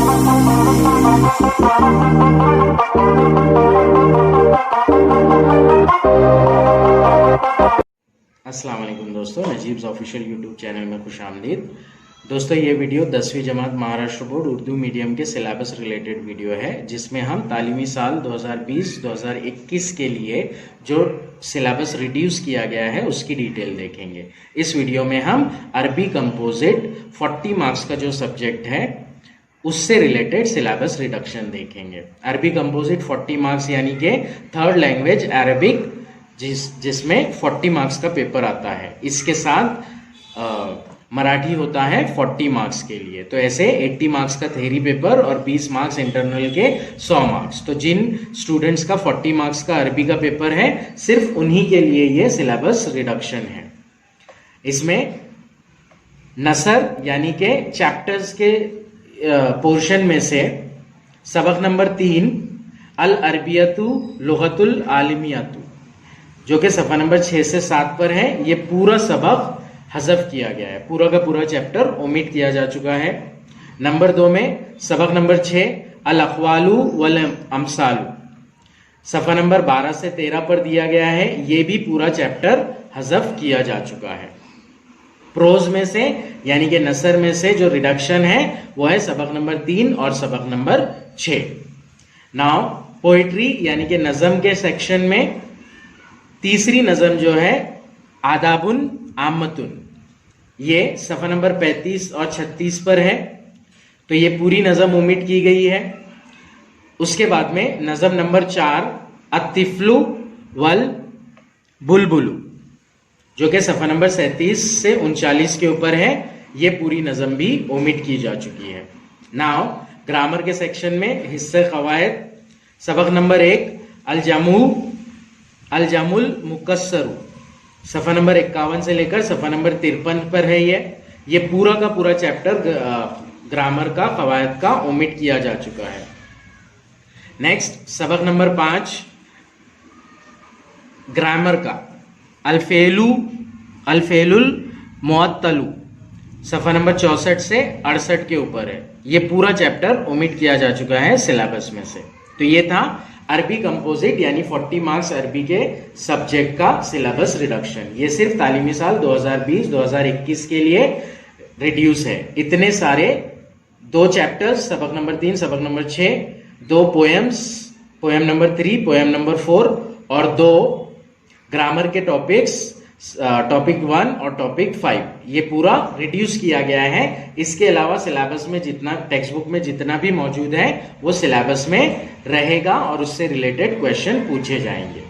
अस्सलाम वालेकुम दोस्तों, नजीब्स ऑफिशियल यूट्यूब चैनल में खुश आमदीद। दोस्तों, ये वीडियो 10वीं जमात महाराष्ट्र बोर्ड उर्दू मीडियम के सिलेबस रिलेटेड वीडियो है, जिसमें हम तालीमी साल 2020-2021 के लिए जो सिलेबस रिड्यूस किया गया है उसकी डिटेल देखेंगे। इस वीडियो में हम अरबी कंपोजिट 40 मार्क्स का जो सब्जेक्ट है उससे रिलेटेड सिलेबस रिडक्शन देखेंगे। अरबी कंपोजिट 40 मार्क्स यानी कि थर्ड लैंग्वेज अरबिक जिसमें 40 मार्क्स का पेपर आता है, इसके साथ मराठी होता है 40 मार्क्स के लिए। तो ऐसे 80 मार्क्स का थ्योरी पेपर और 20 मार्क्स इंटरनल के 100 मार्क्स। तो जिन स्टूडेंट्स का 40 मार्क्स का अरबी का पेपर है, सिर्फ उन्हीं के लिए ये सिलेबस रिडक्शन है। इसमें नसर यानी के चैप्टर्स के पोर्शन में से सबक नंबर 3 अल अरबियतु लुगतुल आलमियतु, जो कि सफा नंबर 6 से 7 पर है, ये पूरा सबक हज़फ किया गया है, पूरा का पूरा चैप्टर ओमिट किया जा चुका है। नंबर 2 में सबक नंबर 6 अल अक़वालु वल अमसालु, सफा नंबर 12 से 13 पर दिया गया है, ये भी पूरा चैप्टर हज़फ किया जा चुका है। प्रोज में से यानी कि नसर में से जो रिडक्शन है वो है सबक नंबर 3 और सबक नंबर 6। नाउ पोइट्री यानी कि नज़म के सेक्शन में तीसरी नज़म जो है आदाबुन आमतुन, ये सफ़ा नंबर 35 और 36 पर है, तो ये पूरी नज़म ओमिट की गई है। उसके बाद में नज़म नंबर 4 अत्तिफ्लु वल बुलबुलु, जो कि सफ़ा नंबर 37 से 39 के ऊपर है, ये पूरी नज़म भी ओमिट की जा चुकी है। नाउ ग्रामर के सेक्शन में हिस्से क़वायद सबक नंबर 1 अल जामुल मुकस्सरु, सफ़ा नंबर 51 से लेकर सफ़ा नंबर 53 पर है। ये पूरा का पूरा चैप्टर ग्रामर का क़वायद का ओमिट किया जा चुका है। नेक्स्ट सबक नंबर 5 ग्रामर का अल्फेलुल मुअत्तलु, सफ़ा नंबर 64 से 68 के ऊपर है, ये पूरा चैप्टर ओमिट किया जा चुका है सिलेबस में से। तो ये था अरबी कंपोजिट यानी 40 मार्क्स अरबी के सब्जेक्ट का सिलेबस रिडक्शन। ये सिर्फ तालीमी साल 2020-2021 के लिए रिड्यूस है। इतने सारे 2 चैप्टर्स, सबक नंबर 3 सबक number 6, 2 poems, poem number 3 poem number 4 और 2 ग्रामर के टॉपिक्स, टॉपिक 1 और टॉपिक 5, ये पूरा रिड्यूस किया गया है। इसके अलावा सिलेबस में जितना टेक्स्ट बुक में जितना भी मौजूद है वो सिलेबस में रहेगा और उससे रिलेटेड क्वेश्चन पूछे जाएंगे।